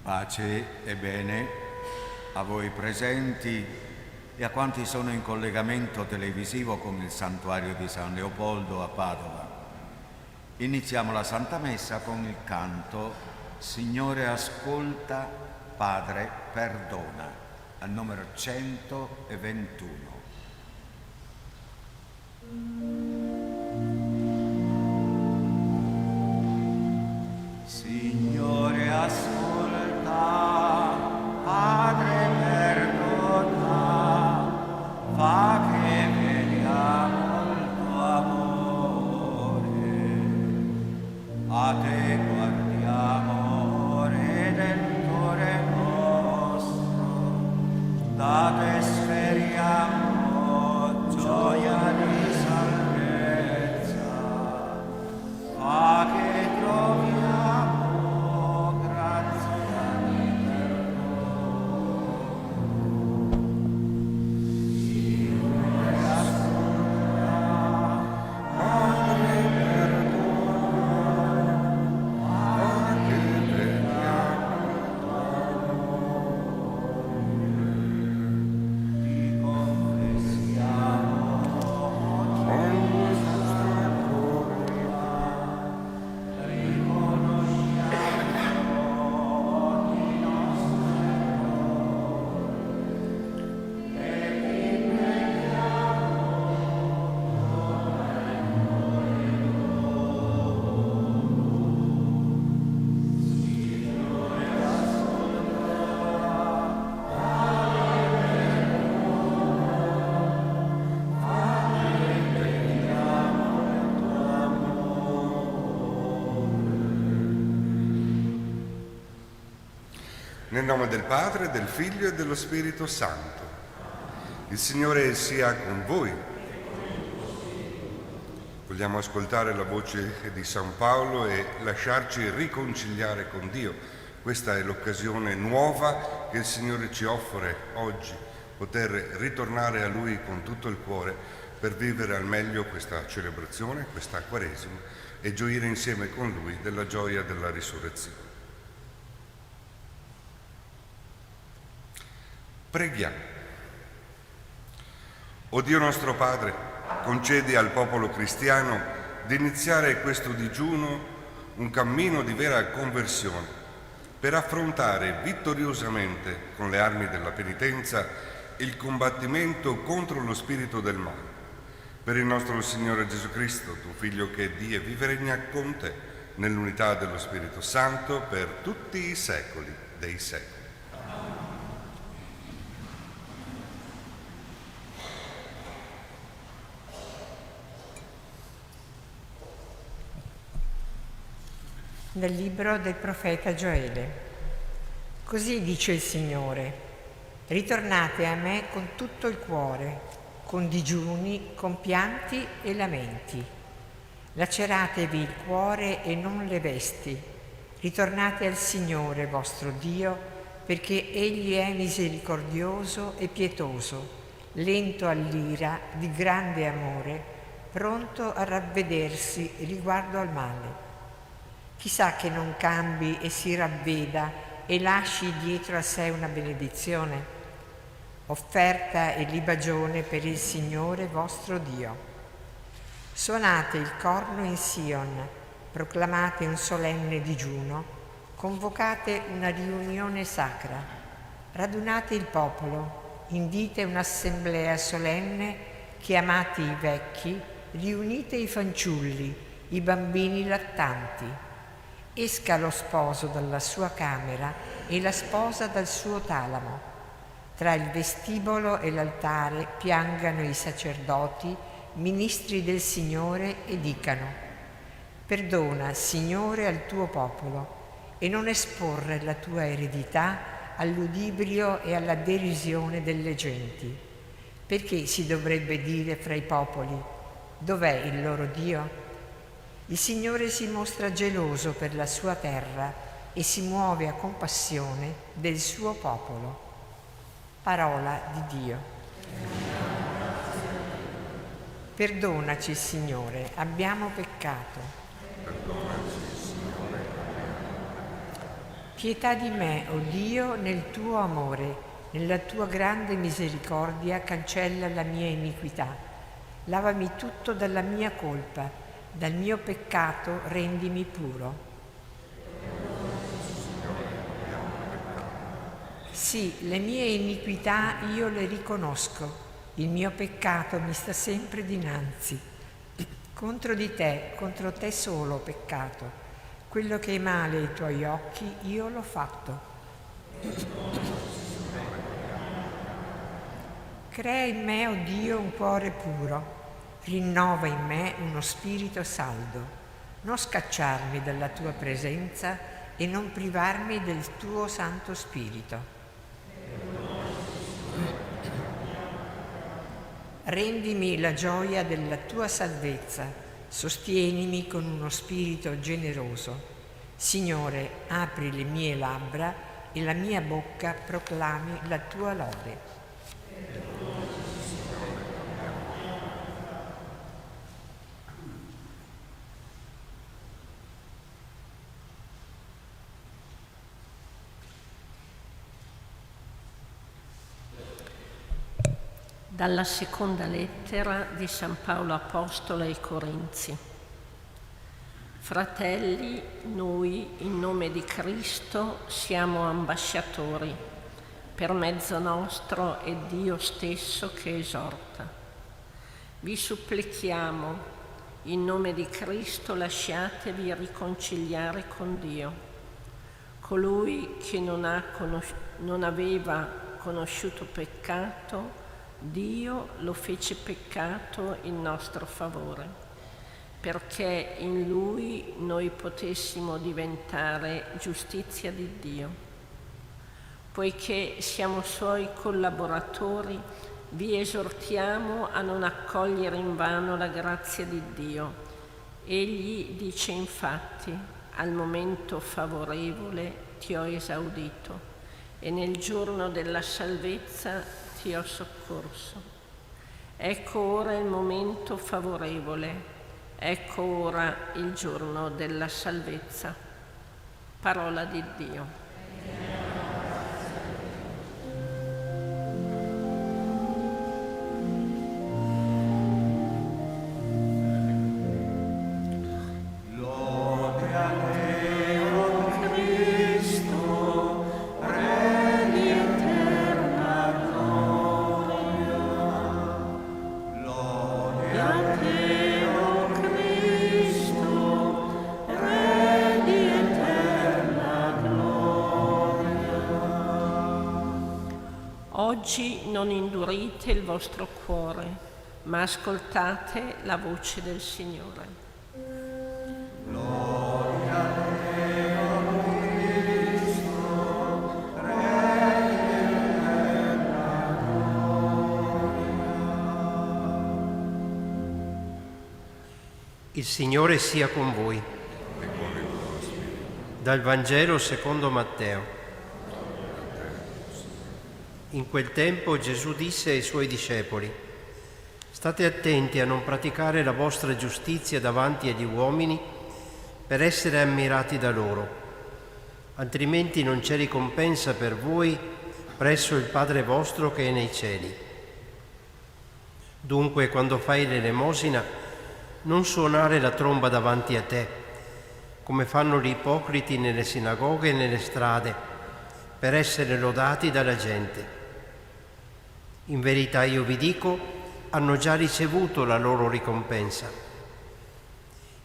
Pace e bene a voi presenti e a quanti sono in collegamento televisivo con il Santuario di San Leopoldo a Padova. Iniziamo la Santa Messa con il canto Signore ascolta, Padre perdona, al numero 121. Signore ascolta, Padre perdona, fa che vediamo il tuo amore. A te guardiamo, Redentore nostro, da te speriamo gioia di salvezza, fa che troviamo grazia di perdono. Signore ascolta, Padre perdona, fa che vediamo il tuo amore. Ti confessiamo ogni nostra colpa, riconosciamo ogni nostro errore e ti preghiamo, Signore Nel nome del Padre, del Figlio e dello Spirito Santo. Il Signore sia con voi. Vogliamo ascoltare la voce di San Paolo e lasciarci riconciliare con Dio. Questa è l'occasione nuova che il Signore ci offre oggi, poter ritornare a Lui con tutto il cuore per vivere al meglio questa celebrazione, questa Quaresima e gioire insieme con Lui della gioia della risurrezione. Preghiamo. O Dio nostro Padre, concedi al popolo cristiano di iniziare questo digiuno un cammino di vera conversione per affrontare vittoriosamente con le armi della penitenza il combattimento contro lo spirito del male. Per il nostro Signore Gesù Cristo, tuo Figlio che vive e regna con te nell'unità dello Spirito Santo per tutti i secoli dei secoli. Dal libro del profeta Gioele. Così dice il Signore: ritornate a me con tutto il cuore, con digiuni, con pianti e lamenti. Laceratevi il cuore e non le vesti. Ritornate al Signore vostro Dio, perché Egli è misericordioso e pietoso, lento all'ira, di grande amore, pronto a ravvedersi riguardo al male. Chissà che non cambi e si ravveda e lasci dietro a sé una benedizione, offerta e libagione per il Signore vostro Dio. Suonate il corno in Sion, proclamate un solenne digiuno, convocate una riunione sacra, radunate il popolo, indite un'assemblea solenne, chiamate i vecchi, riunite i fanciulli, i bambini lattanti. Esca lo sposo dalla sua camera e la sposa dal suo talamo. Tra il vestibolo e l'altare piangano i sacerdoti, ministri del Signore, e dicano: perdona, Signore, al tuo popolo e non esporre la tua eredità all'udibrio e alla derisione delle genti. Perché si dovrebbe dire fra i popoli: dov'è il loro Dio? Il Signore si mostra geloso per la sua terra e si muove a compassione del suo popolo. Parola di Dio. Perdonaci, Signore, abbiamo peccato. Pietà di me, o Dio, nel tuo amore, nella tua grande misericordia cancella la mia iniquità. Lavami tutto dalla mia colpa, dal mio peccato rendimi puro. Sì, le mie iniquità io le riconosco, il mio peccato mi sta sempre dinanzi. Contro di te, contro te solo ho peccato. Quello che è male ai tuoi occhi, io l'ho fatto. Crea in me, o Dio, un cuore puro. Rinnova in me uno spirito saldo. Non scacciarmi dalla tua presenza e non privarmi del tuo Santo Spirito. Rendimi la gioia della tua salvezza, sostienimi con uno spirito generoso. Signore, apri le mie labbra e la mia bocca proclami la tua lode. Dalla seconda lettera di San Paolo Apostolo ai Corinzi. Fratelli, noi in nome di Cristo siamo ambasciatori, per mezzo nostro è Dio stesso che esorta. Vi supplichiamo, in nome di Cristo lasciatevi riconciliare con Dio. Colui che non aveva conosciuto peccato, Dio lo fece peccato in nostro favore, perché in Lui noi potessimo diventare giustizia di Dio. Poiché siamo Suoi collaboratori, vi esortiamo a non accogliere invano la grazia di Dio. Egli dice infatti: al momento favorevole ti ho esaudito e nel giorno della salvezza ti ho soccorso. Ecco ora il momento favorevole, ecco ora il giorno della salvezza. Parola di Dio. Oggi non indurite il vostro cuore, ma ascoltate la voce del Signore. Gloria a te, o Cristo, Re della gloria. Il Signore sia con voi. Dal Vangelo secondo Matteo. In quel tempo Gesù disse ai Suoi discepoli: state attenti a non praticare la vostra giustizia davanti agli uomini per essere ammirati da loro, altrimenti non c'è ricompensa per voi presso il Padre vostro che è nei cieli. Dunque, quando fai l'elemosina, non suonare la tromba davanti a te, come fanno gli ipocriti nelle sinagoghe e nelle strade, per essere lodati dalla gente. In verità io vi dico, hanno già ricevuto la loro ricompensa.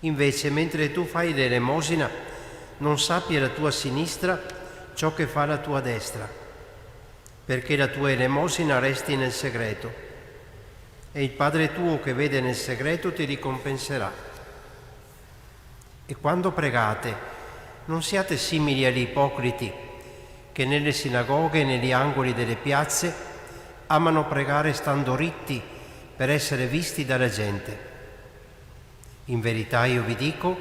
Invece, mentre tu fai l'elemosina, non sappi alla tua sinistra ciò che fa la tua destra, perché la tua elemosina resti nel segreto, e il Padre tuo che vede nel segreto ti ricompenserà. E quando pregate, non siate simili agli ipocriti, che nelle sinagoghe e negli angoli delle piazze amano pregare stando ritti per essere visti dalla gente. In verità io vi dico,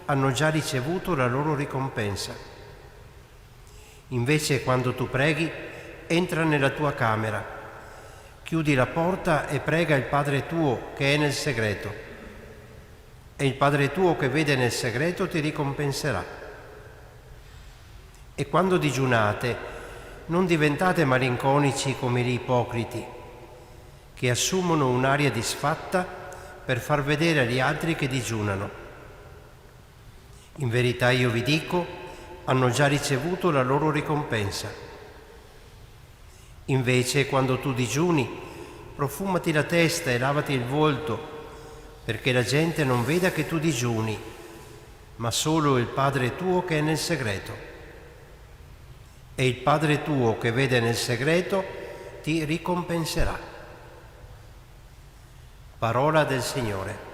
hanno già ricevuto la loro ricompensa. Invece, quando tu preghi, entra nella tua camera, chiudi la porta e prega il Padre tuo che è nel segreto. E il Padre tuo che vede nel segreto ti ricompenserà. E quando digiunate, non diventate malinconici come gli ipocriti, che assumono un'aria disfatta per far vedere agli altri che digiunano. In verità io vi dico, hanno già ricevuto la loro ricompensa. Invece, quando tu digiuni, profumati la testa e lavati il volto, perché la gente non veda che tu digiuni, ma solo il Padre tuo che è nel segreto. E il Padre tuo che vede nel segreto ti ricompenserà. Parola del Signore.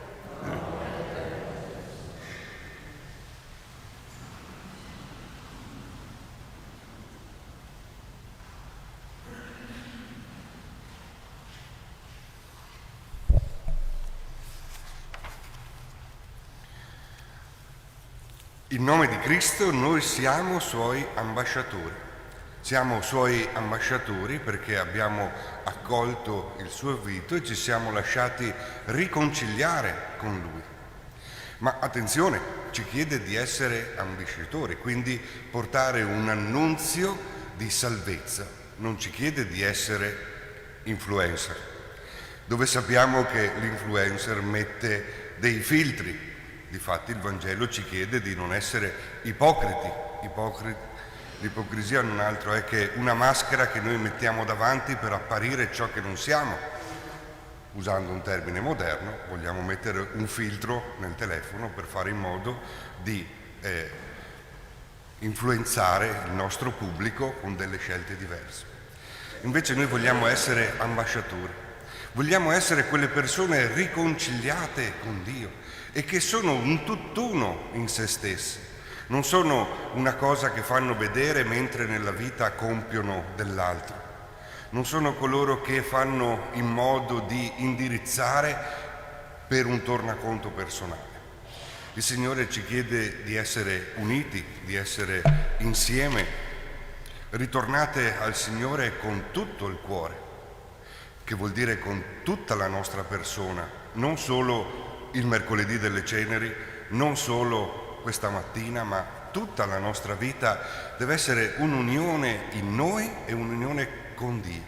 In nome di Cristo noi siamo Suoi ambasciatori. Siamo Suoi ambasciatori perché abbiamo accolto il Suo invito e ci siamo lasciati riconciliare con Lui. Ma attenzione, ci chiede di essere ambasciatori, quindi portare un annunzio di salvezza. Non ci chiede di essere influencer, dove sappiamo che l'influencer mette dei filtri. Difatti il Vangelo ci chiede di non essere ipocriti. L'ipocrisia non altro è che una maschera che noi mettiamo davanti per apparire ciò che non siamo. Usando un termine moderno, vogliamo mettere un filtro nel telefono per fare in modo di influenzare il nostro pubblico con delle scelte diverse. Invece noi vogliamo essere ambasciatori, vogliamo essere quelle persone riconciliate con Dio e che sono un tutt'uno in se stesse. Non sono una cosa che fanno vedere mentre nella vita compiono dell'altro. Non sono coloro che fanno in modo di indirizzare per un tornaconto personale. Il Signore ci chiede di essere uniti, di essere insieme. Ritornate al Signore con tutto il cuore, che vuol dire con tutta la nostra persona, non solo il mercoledì delle ceneri, non solo questa mattina, ma tutta la nostra vita deve essere un'unione in noi e un'unione con Dio.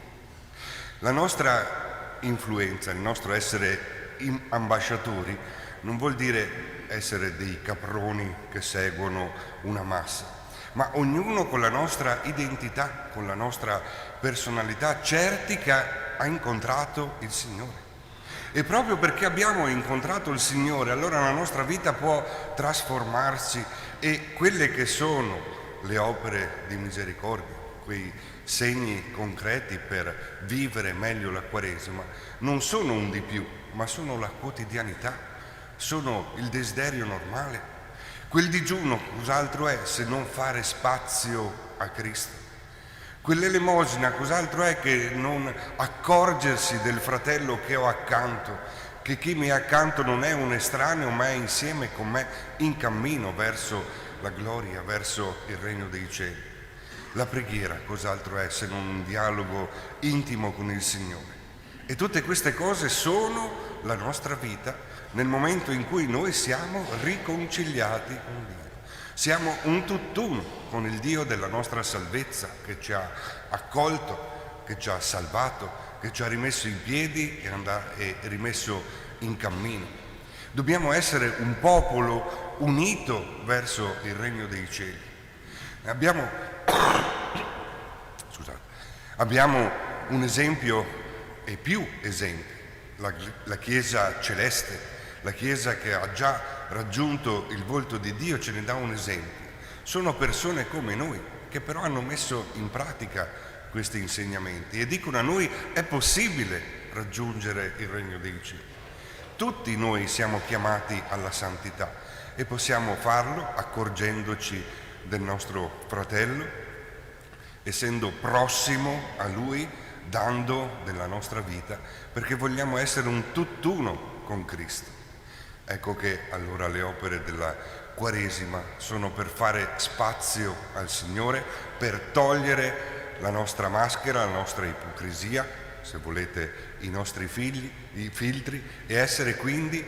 La nostra influenza, il nostro essere ambasciatori non vuol dire essere dei caproni che seguono una massa, ma ognuno con la nostra identità, con la nostra personalità, certi che ha incontrato il Signore. E proprio perché abbiamo incontrato il Signore, allora la nostra vita può trasformarsi e quelle che sono le opere di misericordia, quei segni concreti per vivere meglio la Quaresima, non sono un di più, ma sono la quotidianità, sono il desiderio normale. Quel digiuno cos'altro è se non fare spazio a Cristo? Quell'elemosina cos'altro è che non accorgersi del fratello che ho accanto, che chi mi è accanto non è un estraneo ma è insieme con me in cammino verso la gloria, verso il regno dei cieli. La preghiera cos'altro è se non un dialogo intimo con il Signore? E tutte queste cose sono la nostra vita nel momento in cui noi siamo riconciliati con Dio. Siamo un tutt'uno con il Dio della nostra salvezza che ci ha accolto, che ci ha salvato, che ci ha rimesso in piedi e rimesso in cammino. Dobbiamo essere un popolo unito verso il regno dei cieli. Abbiamo un esempio e più esempi, la Chiesa celeste, la Chiesa che ha già raggiunto il volto di Dio ce ne dà un esempio. Sono persone come noi che però hanno messo in pratica questi insegnamenti e dicono a noi è possibile raggiungere il regno dei cieli. Tutti noi siamo chiamati alla santità e possiamo farlo accorgendoci del nostro fratello, essendo prossimo a lui, dando della nostra vita, perché vogliamo essere un tutt'uno con Cristo. Ecco che allora le opere della Quaresima sono per fare spazio al Signore, per togliere la nostra maschera, la nostra ipocrisia, se volete i nostri figli, i filtri, e essere quindi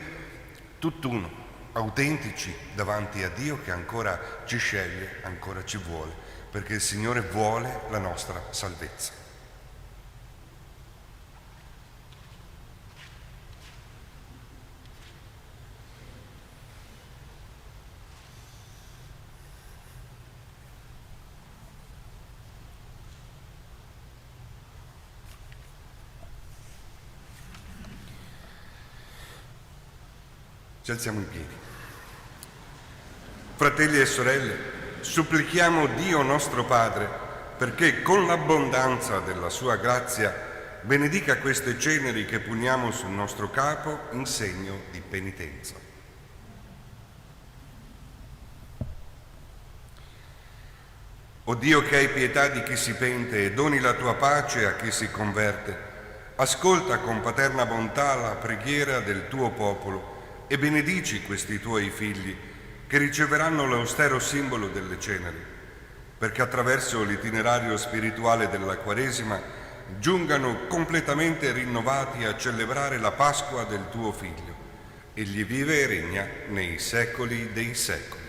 tutt'uno, autentici davanti a Dio che ancora ci sceglie, ancora ci vuole, perché il Signore vuole la nostra salvezza. Ci alziamo in piedi. Fratelli e sorelle, supplichiamo Dio nostro Padre perché con l'abbondanza della sua grazia benedica queste ceneri che puniamo sul nostro capo in segno di penitenza. O Dio che hai pietà di chi si pente e doni la tua pace a chi si converte, ascolta con paterna bontà la preghiera del tuo popolo e benedici questi tuoi figli che riceveranno l'austero simbolo delle ceneri, perché attraverso l'itinerario spirituale della Quaresima giungano completamente rinnovati a celebrare la Pasqua del tuo Figlio. Egli vive e regna nei secoli dei secoli.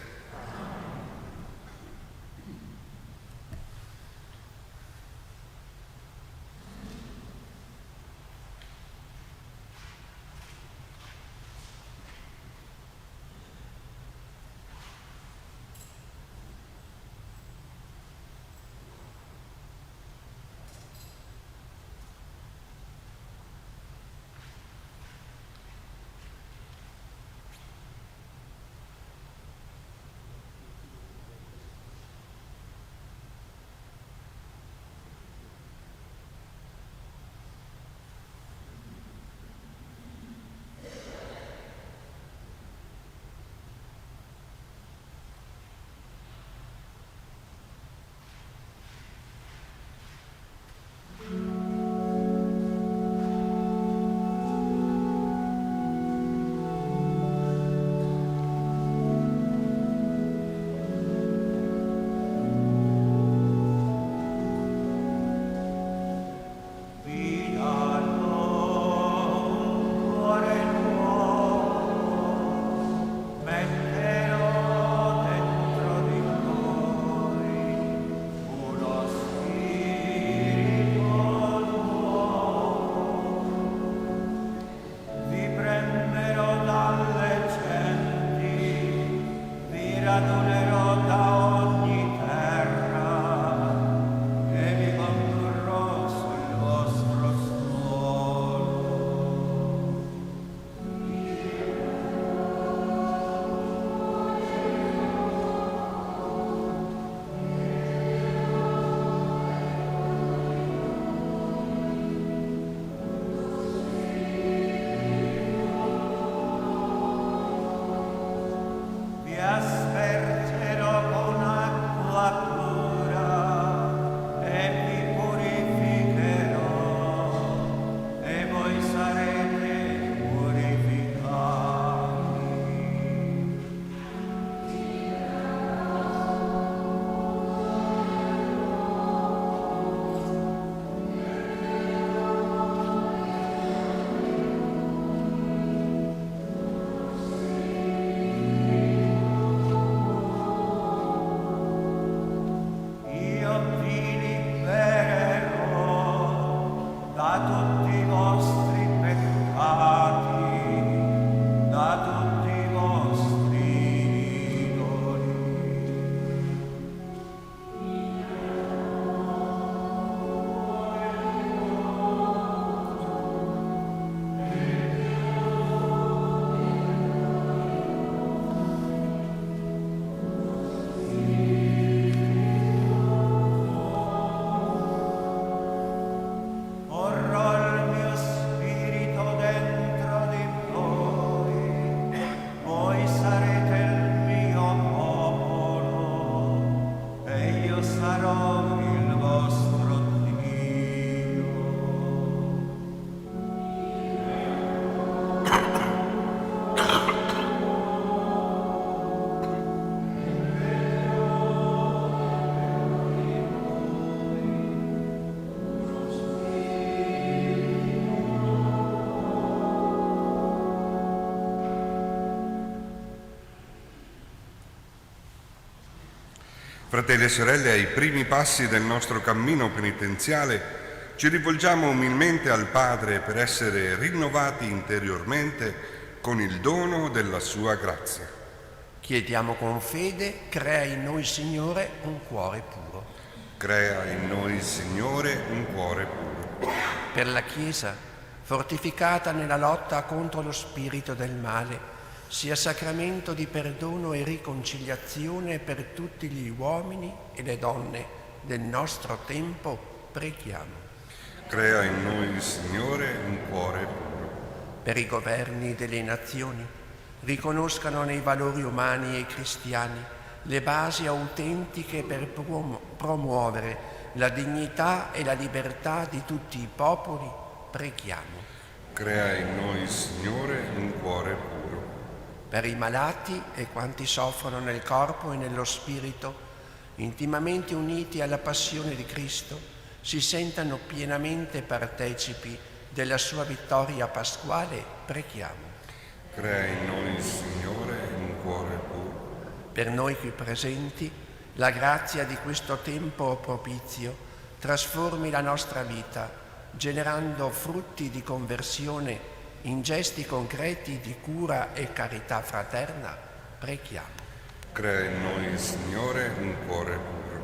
Fratelli e sorelle, ai primi passi del nostro cammino penitenziale ci rivolgiamo umilmente al Padre per essere rinnovati interiormente con il dono della sua grazia. Chiediamo con fede, crea in noi, Signore, un cuore puro. Crea in noi, Signore, un cuore puro. Per la Chiesa, fortificata nella lotta contro lo spirito del male, sia sacramento di perdono e riconciliazione per tutti gli uomini e le donne del nostro tempo, preghiamo. Crea in noi, Signore, un cuore puro. Per i governi delle nazioni, riconoscano nei valori umani e cristiani le basi autentiche per promuovere la dignità e la libertà di tutti i popoli, preghiamo. Crea in noi, Signore, un cuore puro. Per i malati e quanti soffrono nel corpo e nello spirito, intimamente uniti alla passione di Cristo, si sentano pienamente partecipi della sua vittoria pasquale, preghiamo. Crea in noi, Signore, un cuore puro. Per noi qui presenti, la grazia di questo tempo propizio trasformi la nostra vita, generando frutti di conversione in gesti concreti di cura e carità fraterna, preghiamo. Crea in noi, Signore, un cuore puro.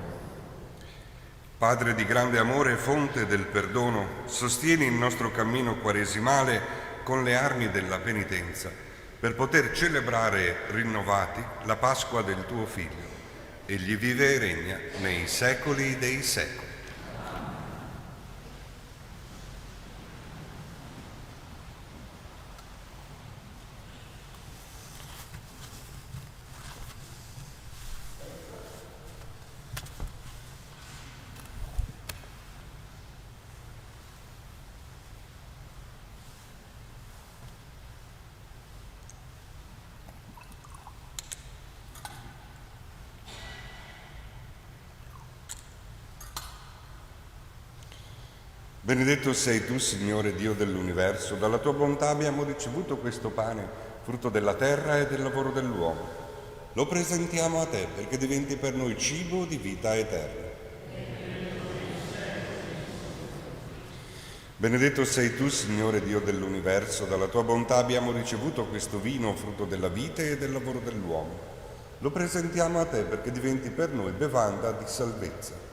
Padre di grande amore e fonte del perdono, sostieni il nostro cammino quaresimale con le armi della penitenza, per poter celebrare rinnovati la Pasqua del tuo Figlio. Egli vive e regna nei secoli dei secoli. Benedetto sei tu, Signore Dio dell'universo, dalla tua bontà abbiamo ricevuto questo pane, frutto della terra e del lavoro dell'uomo. Lo presentiamo a te perché diventi per noi cibo di vita eterna. Benedetto sei tu, Signore Dio dell'universo, dalla tua bontà abbiamo ricevuto questo vino, frutto della vite e del lavoro dell'uomo. Lo presentiamo a te perché diventi per noi bevanda di salvezza.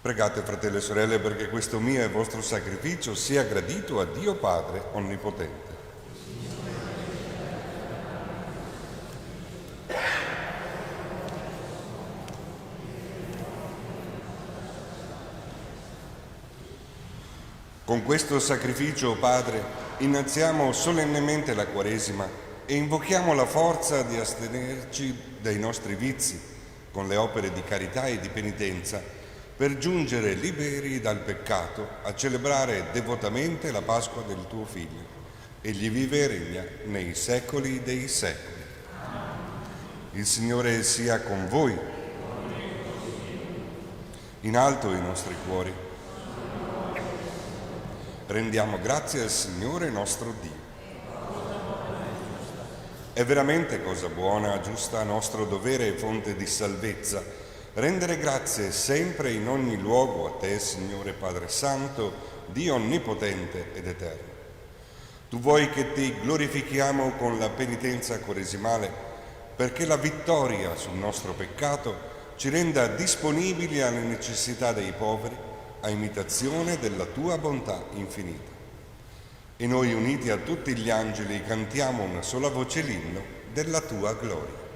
Pregate, fratelli e sorelle, perché questo mio e vostro sacrificio sia gradito a Dio Padre Onnipotente. Con questo sacrificio, Padre, innalziamo solennemente la Quaresima e invochiamo la forza di astenerci dai nostri vizi, con le opere di carità e di penitenza, per giungere liberi dal peccato a celebrare devotamente la Pasqua del tuo Figlio. Egli vive e regna nei secoli dei secoli. Il Signore sia con voi. In alto i nostri cuori. Rendiamo grazie al Signore nostro Dio. È veramente cosa buona, giusta, nostro dovere e fonte di salvezza, rendere grazie sempre in ogni luogo a te, Signore Padre Santo, Dio Onnipotente ed Eterno. Tu vuoi che ti glorifichiamo con la penitenza quaresimale, perché la vittoria sul nostro peccato ci renda disponibili alle necessità dei poveri, a imitazione della tua bontà infinita. E noi, uniti a tutti gli angeli, cantiamo una sola voce l'inno della tua gloria.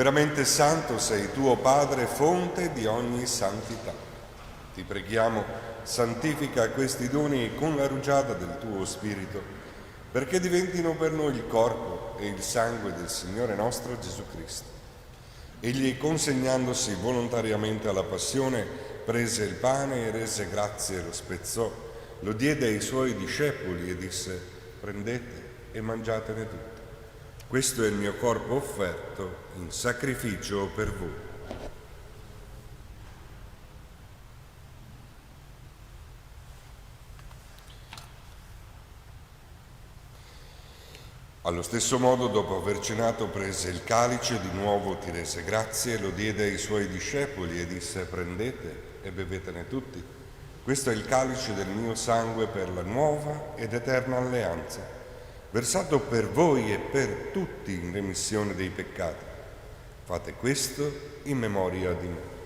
Veramente santo sei tu, o Padre, fonte di ogni santità. Ti preghiamo, santifica questi doni con la rugiada del tuo Spirito, perché diventino per noi il corpo e il sangue del Signore nostro Gesù Cristo. Egli, consegnandosi volontariamente alla passione, prese il pane e rese grazie e lo spezzò, lo diede ai suoi discepoli e disse: prendete e mangiatene tutti. Questo è il mio corpo offerto in sacrificio per voi. Allo stesso modo, dopo aver cenato, prese il calice, di nuovo ti rese grazie, lo diede ai suoi discepoli e disse: prendete e bevetene tutti. Questo è il calice del mio sangue per la nuova ed eterna alleanza, versato per voi e per tutti in remissione dei peccati. Fate questo in memoria di me.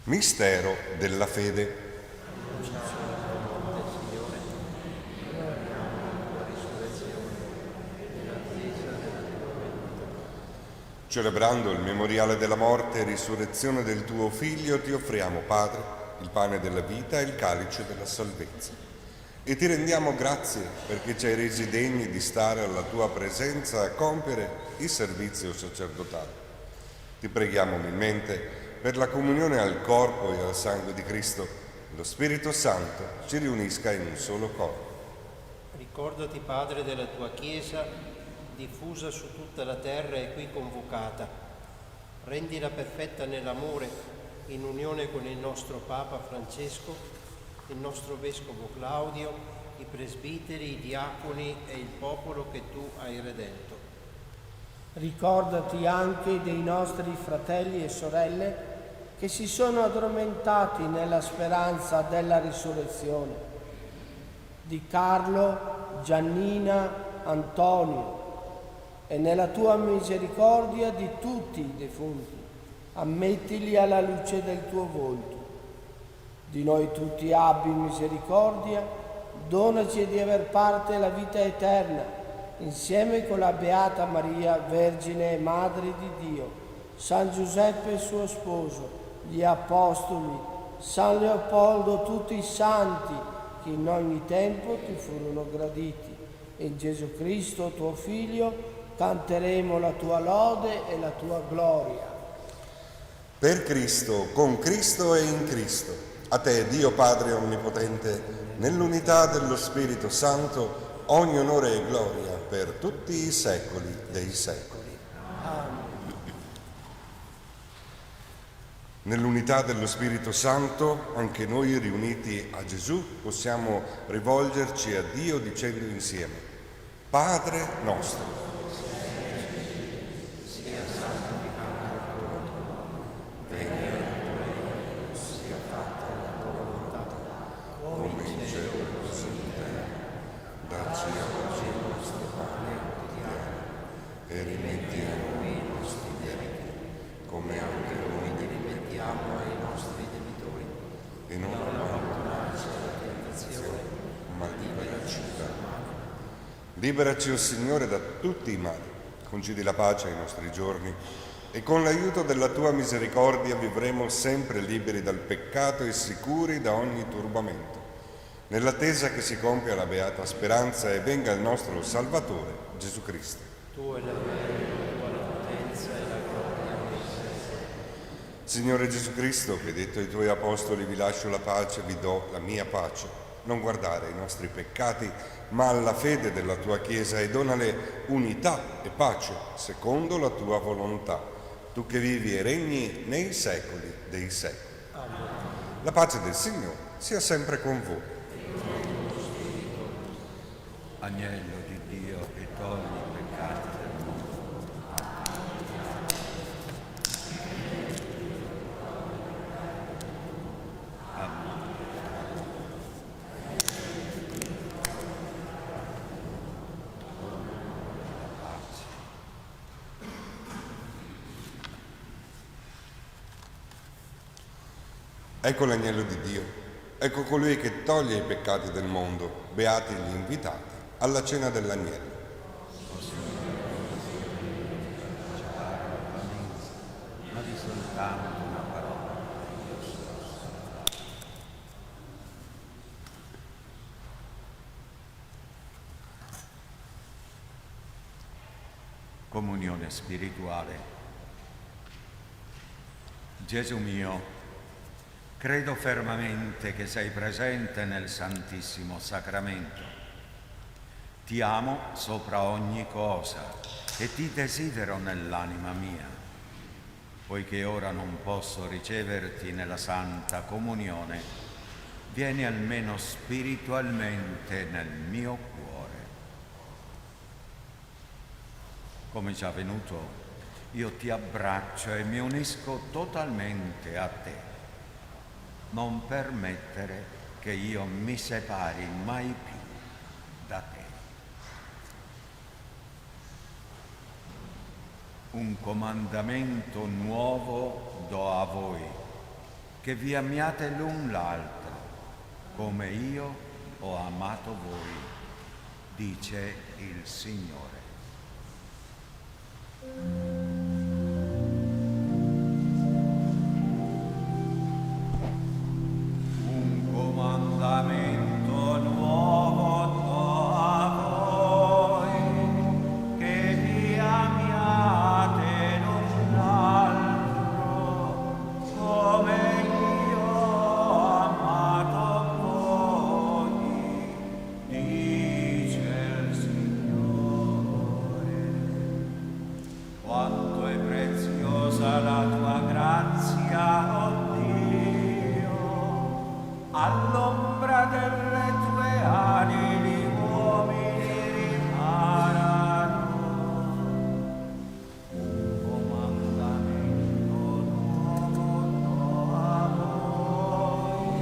Mistero della fede. Celebrando il memoriale della morte e risurrezione del tuo Figlio, ti offriamo, Padre, il pane della vita e il calice della salvezza. E ti rendiamo grazie perché ci hai resi degni di stare alla tua presenza a compiere il servizio sacerdotale. Ti preghiamo umilmente per la comunione al corpo e al sangue di Cristo. Lo Spirito Santo ci riunisca in un solo corpo. Ricordati, Padre, della tua Chiesa, diffusa su tutta la terra e qui convocata. Rendila perfetta nell'amore, in unione con il nostro Papa Francesco, il nostro Vescovo Claudio, i presbiteri, i diaconi e il popolo che tu hai redento. Ricordati anche dei nostri fratelli e sorelle che si sono addormentati nella speranza della risurrezione, di Carlo, Giannina, Antonio, e nella tua misericordia di tutti i defunti. Ammettili alla luce del tuo volto. Di noi tutti abbi misericordia, donaci di aver parte la vita eterna, insieme con la Beata Maria, Vergine e Madre di Dio, San Giuseppe suo sposo, gli Apostoli, San Leopoldo, tutti i santi che in ogni tempo ti furono graditi. E in Gesù Cristo, tuo Figlio, canteremo la tua lode e la tua gloria. Per Cristo, con Cristo e in Cristo, a te, Dio Padre Onnipotente, nell'unità dello Spirito Santo, ogni onore e gloria per tutti i secoli dei secoli. Amen. Nell'unità dello Spirito Santo, anche noi riuniti a Gesù possiamo rivolgerci a Dio dicendo insieme: Padre nostro, liberaci, o Signore, da tutti i mali, concedi la pace ai nostri giorni e con l'aiuto della tua misericordia vivremo sempre liberi dal peccato e sicuri da ogni turbamento, nell'attesa che si compia la beata speranza e venga il nostro Salvatore, Gesù Cristo. Tu e la potenza e la gloria. Signore Gesù Cristo, che hai detto ai tuoi apostoli: vi lascio la pace, vi do la mia pace, non guardare ai nostri peccati, ma alla fede della tua Chiesa, e donale unità e pace secondo la tua volontà, tu che vivi e regni nei secoli dei secoli. Amen. La pace del Signore sia sempre con voi. Agnello di Dio che togli i peccati del mondo. Ecco l'agnello di Dio. Ecco colui che toglie i peccati del mondo, beati gli invitati alla cena dell'agnello. Ma di soltanto una parola. Comunione spirituale. Gesù mio, credo fermamente che sei presente nel Santissimo Sacramento. Ti amo sopra ogni cosa e ti desidero nell'anima mia. Poiché ora non posso riceverti nella Santa Comunione, vieni almeno spiritualmente nel mio cuore. Come già venuto, io ti abbraccio e mi unisco totalmente a te. Non permettere che io mi separi mai più da te. Un comandamento nuovo do a voi, che vi amiate l'un l'altro, come io ho amato voi, dice il Signore. Un comandamento nuovo do a voi, che vi amiate l'un l'altro, come io ho amato voi, dice il Signore. Quanto è preziosa la tua grazia, oh Dio, all'ombra delle tue ali gli uomini riparano. Un comandamento nuovo do a voi,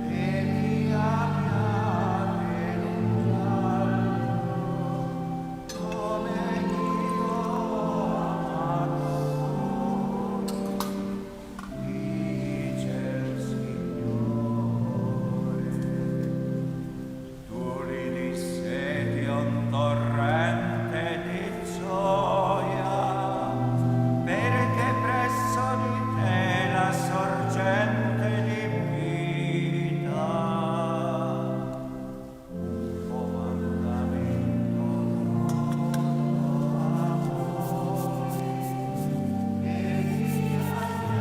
che vi amiate l'un l'altro, come io ho amato voi, dice il Signore. Tu li disseti un torrente di gioia, perché presso di te la sorgente di vita. Un comandamento nuovo a voi, che vi amiate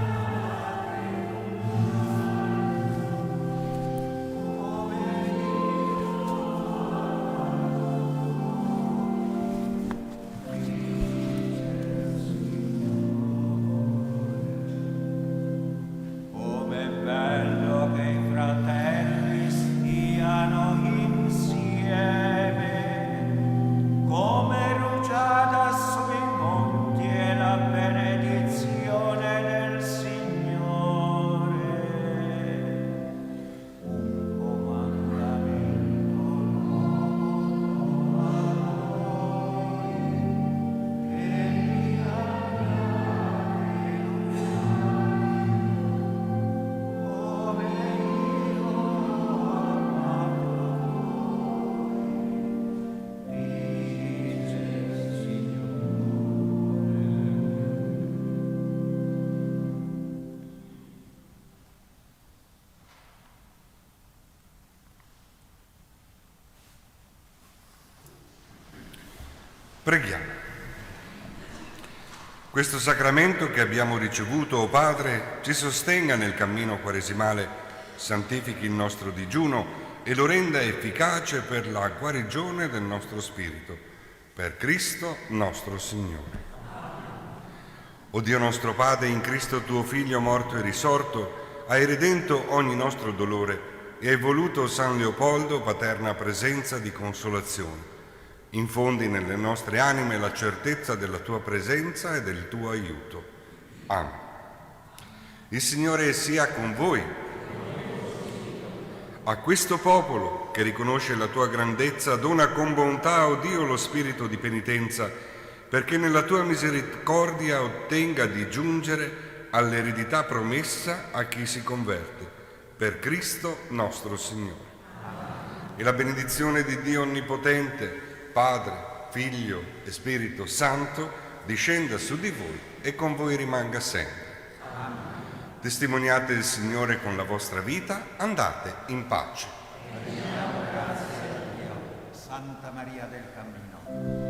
Com'è bello che i fratelli stiano insieme, come rugiada sui monti è la benedizione del Signore. Un comandamento nuovo a voi, che vi amiate come io ho amato voi, dice il Signore. Preghiamo. Questo sacramento che abbiamo ricevuto, o Padre, ci sostenga nel cammino quaresimale, santifichi il nostro digiuno e lo renda efficace per la guarigione del nostro spirito. Per Cristo nostro Signore. O Dio nostro Padre, in Cristo tuo Figlio morto e risorto, hai redento ogni nostro dolore e hai voluto San Leopoldo paterna presenza di consolazione. Infondi nelle nostre anime la certezza della tua presenza e del tuo aiuto. Amen. Il Signore sia con voi. A questo popolo che riconosce la tua grandezza, dona con bontà, o Dio, lo spirito di penitenza, perché nella tua misericordia ottenga di giungere all'eredità promessa a chi si converte. Per Cristo nostro Signore. E la benedizione di Dio Onnipotente, Padre, Figlio e Spirito Santo, discenda su di voi e con voi rimanga sempre. Testimoniate il Signore con la vostra vita, andate in pace. Santa Maria del Cammino.